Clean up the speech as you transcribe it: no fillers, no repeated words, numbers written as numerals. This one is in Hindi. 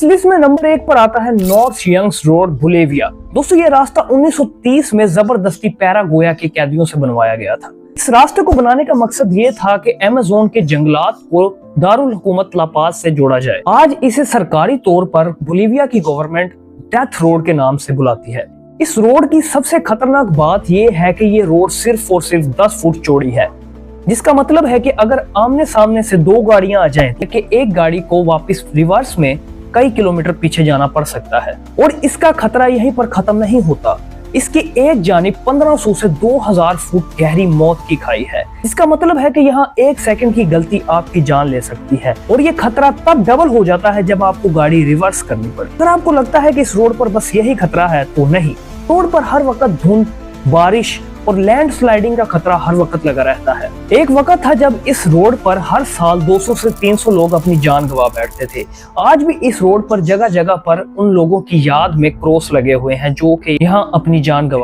इस लिस्ट में नंबर 1 पर आता है नॉर्थ यंग्स रोड बोलिविया। दोस्तों ये रास्ता 1930 में जबरदस्ती पैरागोया के कैदियों से बनवाया गया था। इस रास्ते को बनाने का मकसद ये था कि अमेज़न के जंगलात को दारुल हुकूमत ला पाज से जोड़ा जाए। आज इसे सरकारी तौर पर बोलिविया की गवर्नमेंट डेथ रोड के नाम से बुलाती है। इस रोड की सबसे खतरनाक बात यह है कि ये रोड सिर्फ और सिर्फ 10 फुट चौड़ी है, जिसका मतलब है कि अगर आमने सामने से दो गाड़ियां आ जाएं तो एक गाड़ी को वापस रिवर्स में कई किलोमीटर पीछे जाना पड़ सकता है। और इसका खतरा यहीं पर खत्म नहीं होता। इसकी एक जानिब 1500 से 2000 फुट गहरी मौत की खाई है। इसका मतलब है कि यहाँ 1 सेकंड की गलती आपकी जान ले सकती है। और ये खतरा तब डबल हो जाता है जब आपको गाड़ी रिवर्स करनी पड़े। अगर आपको लगता है कि इस रोड पर बस यही खतरा है तो नहीं, रोड पर हर वक्त धुंध, बारिश और लैंडस्लाइडिंग का खतरा हर वक्त लगा रहता है। एक वक्त था जब इस रोड पर हर साल 200 से 300 लोग अपनी जान गंवा बैठते थे। आज भी इस रोड पर जगह जगह पर उन लोगों की याद में क्रॉस लगे हुए हैं जो कि यहाँ अपनी जान गंवा